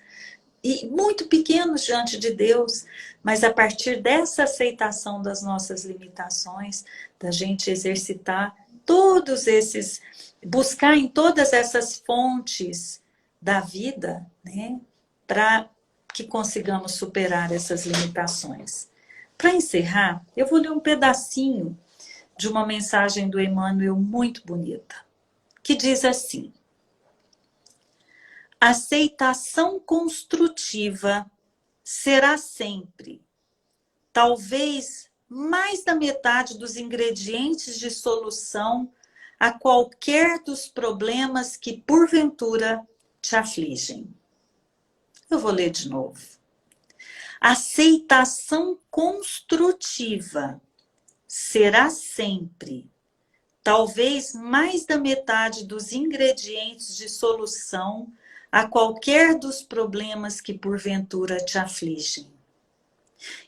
e muito pequenos diante de Deus, mas a partir dessa aceitação das nossas limitações, da gente exercitar todos esses, buscar em todas essas fontes da vida, né, para que consigamos superar essas limitações. Para encerrar, eu vou ler um pedacinho de uma mensagem do Emmanuel muito bonita, que diz assim: aceitação construtiva será sempre, talvez mais da metade dos ingredientes de solução a qualquer dos problemas que porventura te afligem. Eu vou ler de novo. Aceitação construtiva será sempre, talvez mais da metade dos ingredientes de solução a qualquer dos problemas que porventura te afligem.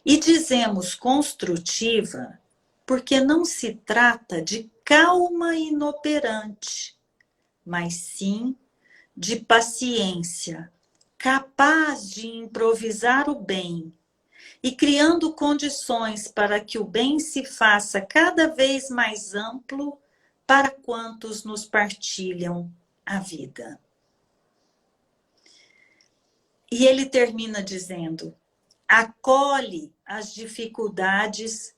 E dizemos construtiva porque não se trata de calma inoperante, mas sim de paciência, capaz de improvisar o bem e criando condições para que o bem se faça cada vez mais amplo para quantos nos partilham a vida. E ele termina dizendo: acolhe as dificuldades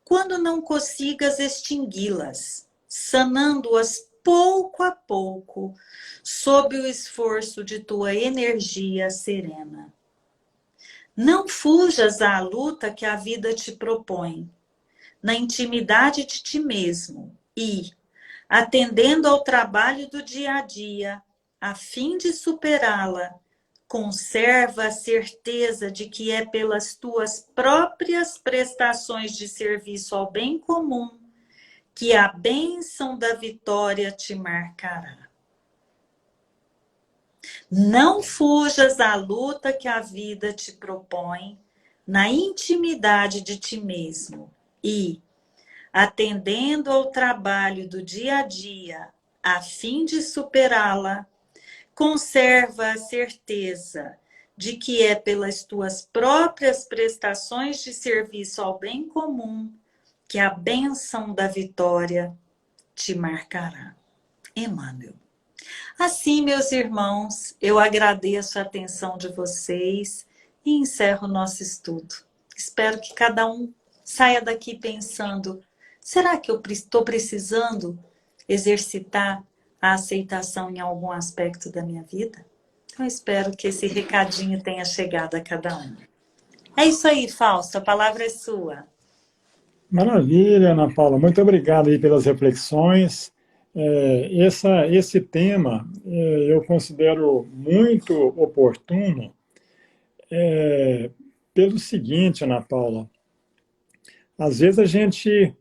quando não consigas extingui-las, sanando-as pouco a pouco, sob o esforço de tua energia serena. Não fujas à luta que a vida te propõe, na intimidade de ti mesmo e, atendendo ao trabalho do dia a dia, a fim de superá-la, conserva a certeza de que é pelas tuas próprias prestações de serviço ao bem comum que a bênção da vitória te marcará. Não fujas à luta que a vida te propõe na intimidade de ti mesmo e, atendendo ao trabalho do dia a dia, a fim de superá-la, conserva a certeza de que é pelas tuas próprias prestações de serviço ao bem comum que a bênção da vitória te marcará. Emmanuel. Assim, meus irmãos, eu agradeço a atenção de vocês e encerro o nosso estudo. Espero que cada um saia daqui pensando: será que eu estou precisando exercitar a aceitação em algum aspecto da minha vida? Eu espero que esse recadinho tenha chegado a cada um. É isso aí, Fausto, a palavra é sua. Maravilha, Ana Paula. Muito obrigado aí pelas reflexões. Esse tema eu considero muito oportuno pelo seguinte, Ana Paula. Às vezes a gente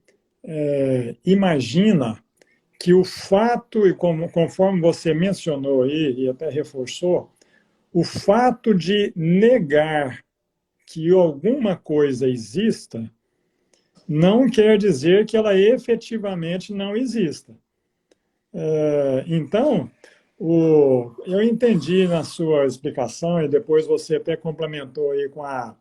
imagina que o fato, e conforme você mencionou aí, e até reforçou, o fato de negar que alguma coisa exista não quer dizer que ela efetivamente não exista. Então, Eu entendi na sua explicação, e depois você até complementou aí com a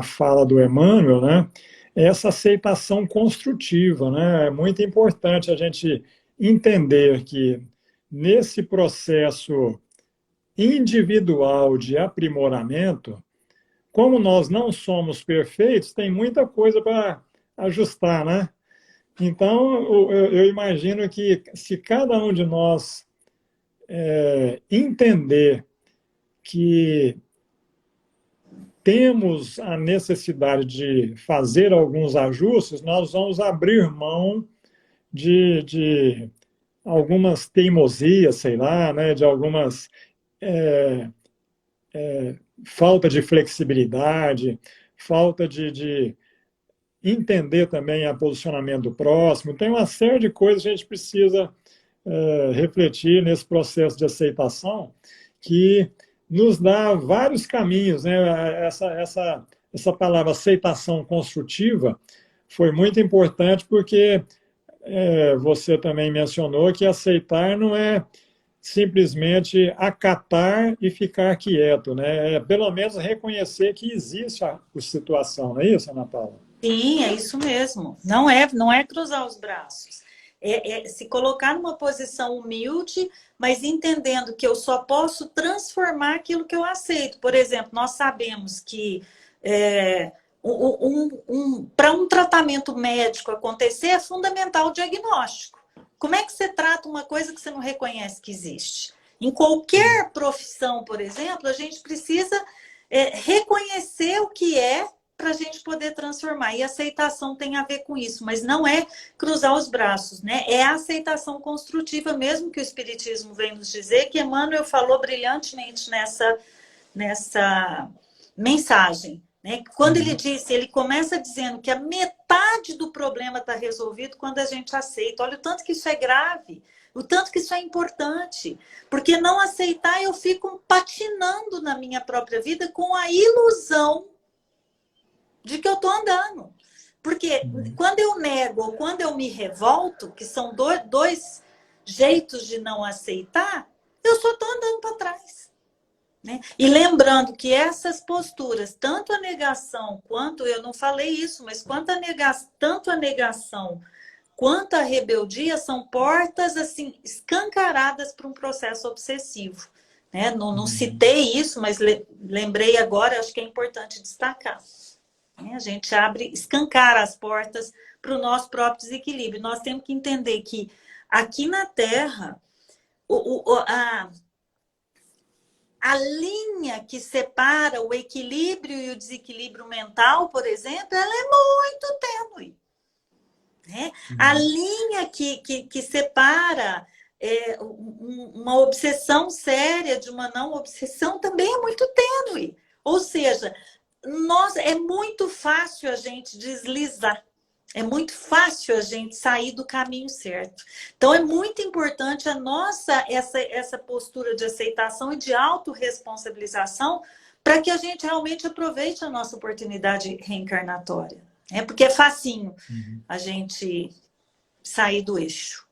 fala do Emmanuel, né? Essa aceitação construtiva, né? É muito importante a gente entender que nesse processo individual de aprimoramento, como nós não somos perfeitos, tem muita coisa para ajustar, né? Então, eu imagino que se cada um de nós entender que temos a necessidade de fazer alguns ajustes, nós vamos abrir mão de algumas teimosias, sei lá, né, de algumas é, falta de flexibilidade, falta de entender também o posicionamento do próximo. Tem uma série de coisas que a gente precisa refletir nesse processo de aceitação que nos dá vários caminhos, né? Essa palavra aceitação construtiva foi muito importante porque você também mencionou que aceitar não é simplesmente acatar e ficar quieto, né? É pelo menos reconhecer que existe a situação, não é isso, Ana Paula? Sim, é isso mesmo. Não é cruzar os braços. É se colocar numa posição humilde, mas entendendo que eu só posso transformar aquilo que eu aceito. Por exemplo, nós sabemos que para um tratamento médico acontecer é fundamental o diagnóstico. Como é que você trata uma coisa que você não reconhece que existe? Em qualquer profissão, por exemplo, a gente precisa reconhecer o que é para a gente poder transformar. E aceitação tem a ver com isso, mas não é cruzar os braços, né? É a aceitação construtiva mesmo que o Espiritismo vem nos dizer, que Emmanuel falou brilhantemente nessa mensagem. Né? Quando ele disse, ele começa dizendo que a metade do problema está resolvido quando a gente aceita. Olha o tanto que isso é grave, o tanto que isso é importante. Porque não aceitar, eu fico patinando na minha própria vida com a ilusão de que eu estou andando. Porque quando eu nego ou quando eu me revolto, que são dois jeitos de não aceitar, eu só estou andando para trás. Né? E lembrando que essas posturas, tanto a negação quanto, eu não falei isso, mas tanto a negação quanto a rebeldia são portas assim escancaradas para um processo obsessivo. Né? Não citei isso, mas lembrei agora, acho que é importante destacar. A gente escancara as portas para o nosso próprio desequilíbrio. Nós temos que entender que aqui na Terra, a linha que separa o equilíbrio e o desequilíbrio mental, por exemplo, ela é muito tênue. Né? A linha que separa uma obsessão séria de uma não obsessão também é muito tênue. Ou seja, é muito fácil a gente deslizar. É muito fácil a gente sair do caminho certo. Então, é muito importante essa postura de aceitação e de autorresponsabilização para que a gente realmente aproveite a nossa oportunidade reencarnatória. Né? Porque é facinho a gente sair do eixo.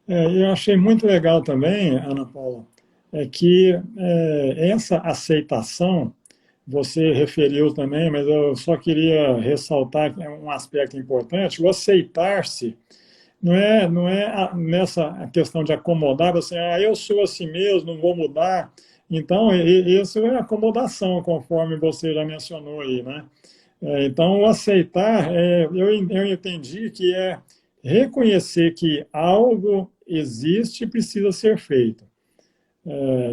Eu achei muito legal também, Ana Paula, que essa aceitação você referiu também, mas eu só queria ressaltar um aspecto importante. O aceitar-se não é nessa questão de acomodar, você, eu sou assim mesmo, não vou mudar. Então, isso é acomodação, conforme você já mencionou aí, né? Então, o aceitar, eu entendi que é reconhecer que algo existe e precisa ser feito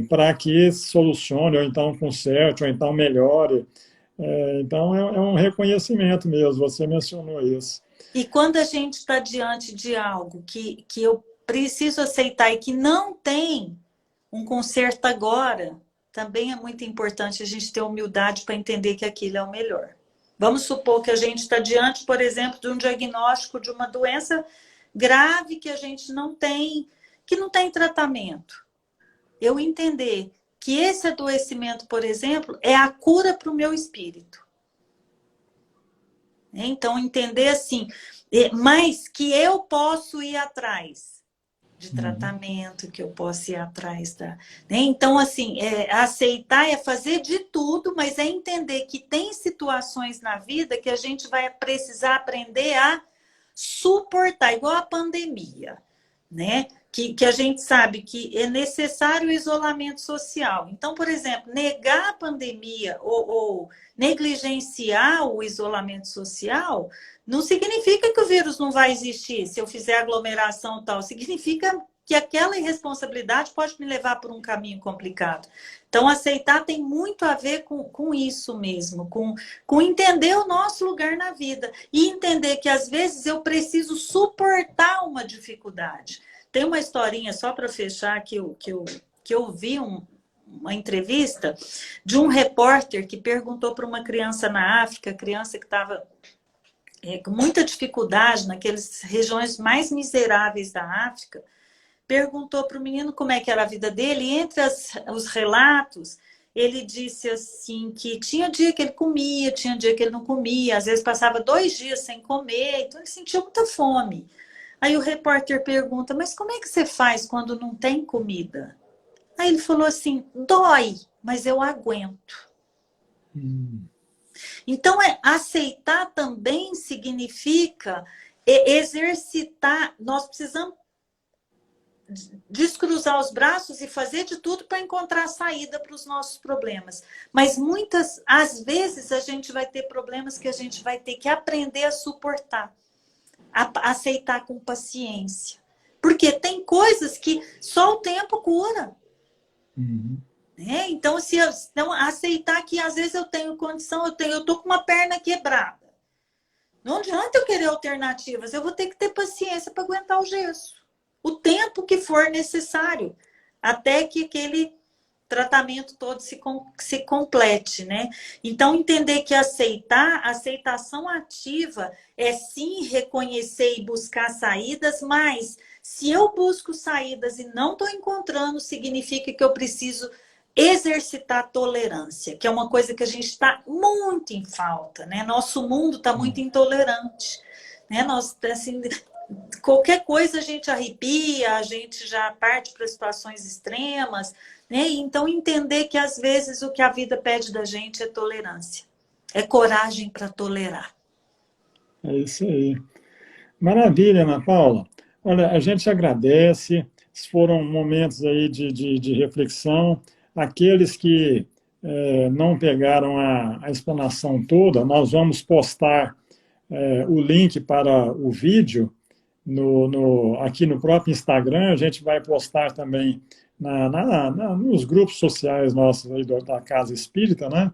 para que solucione, ou então conserte, ou então melhore. Então, é um reconhecimento mesmo, você mencionou isso. E quando a gente está diante de algo que eu preciso aceitar e que não tem um conserto agora, também é muito importante a gente ter humildade para entender que aquilo é o melhor. Vamos supor que a gente está diante, por exemplo, de um diagnóstico de uma doença grave que a gente que não tem tratamento. Eu entender que esse adoecimento, por exemplo, é a cura para o meu espírito. Então, entender assim, mas que eu posso ir atrás de Uhum. tratamento, que eu possa ir atrás da. Né? Então, assim, aceitar é fazer de tudo, mas é entender que tem situações na vida que a gente vai precisar aprender a suportar, igual a pandemia, né? Que a gente sabe que é necessário o isolamento social. Então, por exemplo, negar a pandemia ou negligenciar o isolamento social não significa que o vírus não vai existir. Se eu fizer aglomeração e tal, significa que aquela irresponsabilidade pode me levar por um caminho complicado. Então, aceitar tem muito a ver com isso mesmo, com entender o nosso lugar na vida e entender que às vezes eu preciso suportar uma dificuldade. Tem uma historinha, só para fechar, que eu vi uma entrevista de um repórter que perguntou para uma criança na África, criança que estava com muita dificuldade naquelas regiões mais miseráveis da África, perguntou para o menino como é que era a vida dele, e entre os relatos, ele disse assim que tinha dia que ele comia, tinha dia que ele não comia, às vezes passava 2 dias sem comer, então ele sentia muita fome. Aí o repórter pergunta, mas como é que você faz quando não tem comida? Aí ele falou assim, dói, mas eu aguento. Uhum. Então, aceitar também significa exercitar. Nós precisamos descruzar os braços e fazer de tudo para encontrar saída para os nossos problemas. Mas às vezes, a gente vai ter problemas que a gente vai ter que aprender a suportar, a aceitar com paciência. Porque tem coisas que só o tempo cura. Uhum. Né? Então, se eu não aceitar que às vezes eu tenho condição, eu estou com uma perna quebrada. Não adianta eu querer alternativas, eu vou ter que ter paciência para aguentar o gesso. O tempo que for necessário, até que aquele tratamento todo se complete, né? Então, entender que aceitação ativa é sim reconhecer e buscar saídas, mas se eu busco saídas e não estou encontrando, significa que eu preciso exercitar tolerância, que é uma coisa que a gente está muito em falta, né? Nosso mundo está muito intolerante, né? Nós, assim, qualquer coisa a gente arrepia, a gente já parte para situações extremas, né? Então, entender que às vezes o que a vida pede da gente é tolerância, é coragem para tolerar. É isso aí. Maravilha, Ana Paula. Olha, a gente agradece. Foram momentos aí de reflexão. Aqueles que não pegaram a explanação toda, nós vamos postar o link para o vídeo aqui no próprio Instagram. A gente vai postar também nos grupos sociais nossos aí da Casa Espírita, né?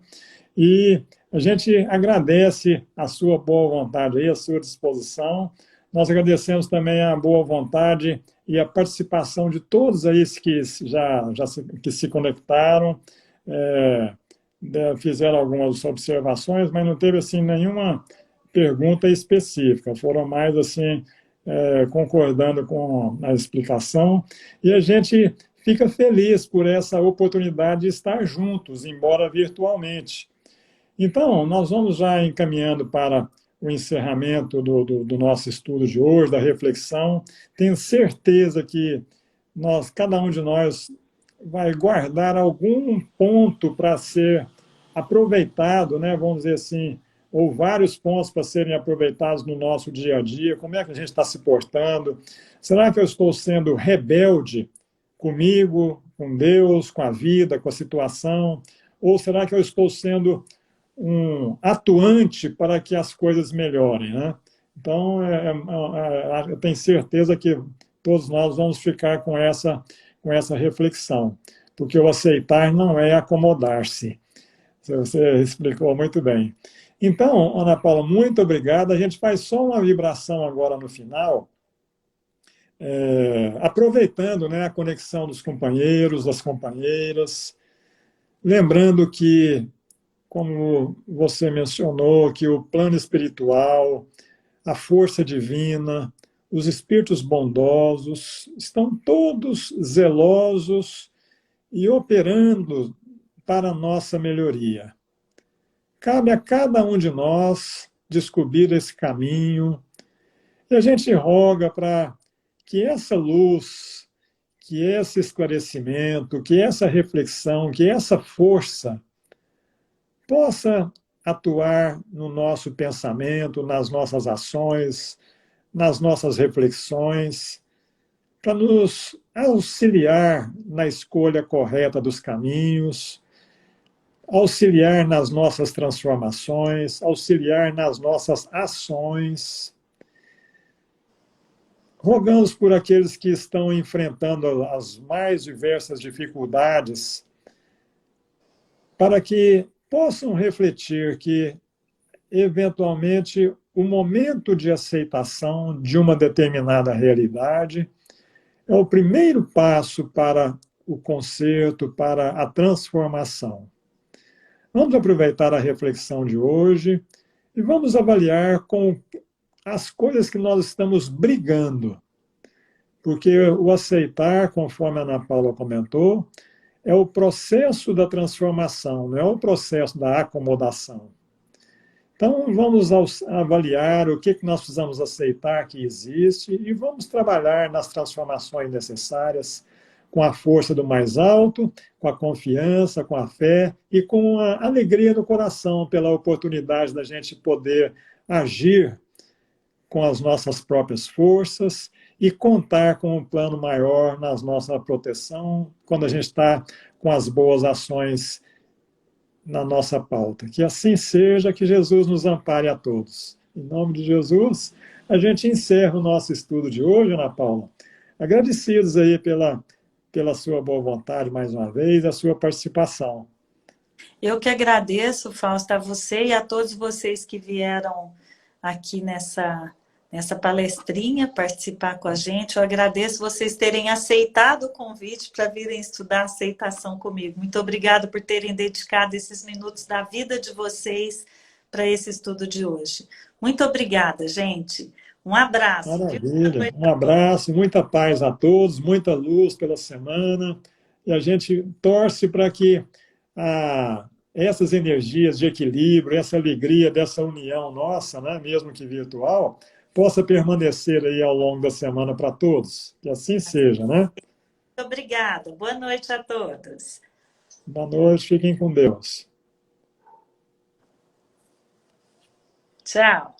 E a gente agradece a sua boa vontade aí, a sua disposição. Nós agradecemos também a boa vontade e a participação de todos aí que que se conectaram, é, fizeram algumas observações, mas não teve assim nenhuma pergunta específica. Foram mais assim concordando com a explicação, e a gente fica feliz por essa oportunidade de estar juntos, embora virtualmente. Então, nós vamos já encaminhando para o encerramento do nosso estudo de hoje, da reflexão. Tenho certeza que cada um de nós vai guardar algum ponto para ser aproveitado, né? Vamos dizer assim, ou vários pontos para serem aproveitados no nosso dia a dia. Como é que a gente está se portando? Será que eu estou sendo rebelde comigo, com Deus, com a vida, com a situação? Ou será que eu estou sendo um atuante para que as coisas melhorem, né? Então, eu tenho certeza que todos nós vamos ficar com essa reflexão, porque o aceitar não é acomodar-se. Você explicou muito bem. Então, Ana Paula, muito obrigado. A gente faz só uma vibração agora no final, aproveitando, né, a conexão dos companheiros, das companheiras, lembrando que, como você mencionou, que o plano espiritual, a força divina, os espíritos bondosos estão todos zelosos e operando para a nossa melhoria. Cabe a cada um de nós descobrir esse caminho, e a gente roga para que essa luz que esse esclarecimento, que essa reflexão, que essa força possa atuar no nosso pensamento, nas nossas ações, nas nossas reflexões, para nos auxiliar na escolha correta dos caminhos, auxiliar nas nossas transformações, auxiliar nas nossas ações. Rogamos por aqueles que estão enfrentando as mais diversas dificuldades, para que possam refletir que, eventualmente, o momento de aceitação de uma determinada realidade é o primeiro passo para o conserto, para a transformação. Vamos aproveitar a reflexão de hoje e vamos avaliar com as coisas que nós estamos brigando. Porque o aceitar, conforme a Ana Paula comentou, é o processo da transformação, não é o processo da acomodação. Então, vamos avaliar o que nós precisamos aceitar que existe e vamos trabalhar nas transformações necessárias com a força do mais alto, com a confiança, com a fé e com a alegria no coração pela oportunidade da gente poder agir com as nossas próprias forças e contar com um plano maior na nossa proteção quando a gente está com as boas ações na nossa pauta. Que assim seja, que Jesus nos ampare a todos. Em nome de Jesus, a gente encerra o nosso estudo de hoje, Ana Paula. Agradecidos aí pela sua boa vontade, mais uma vez, a sua participação. Eu que agradeço, Fausto, a você e a todos vocês que vieram aqui nessa palestrinha participar com a gente. Eu agradeço vocês terem aceitado o convite para virem estudar aceitação comigo. Muito obrigada por terem dedicado esses minutos da vida de vocês para esse estudo de hoje. Muito obrigada, gente. Um abraço. Maravilha. Um abraço, muita paz a todos, muita luz pela semana. E a gente torce para que essas energias de equilíbrio, essa alegria dessa união nossa, né, mesmo que virtual, possa permanecer aí ao longo da semana para todos. Que assim seja, né? Muito obrigada. Boa noite a todos. Boa noite, fiquem com Deus. Tchau.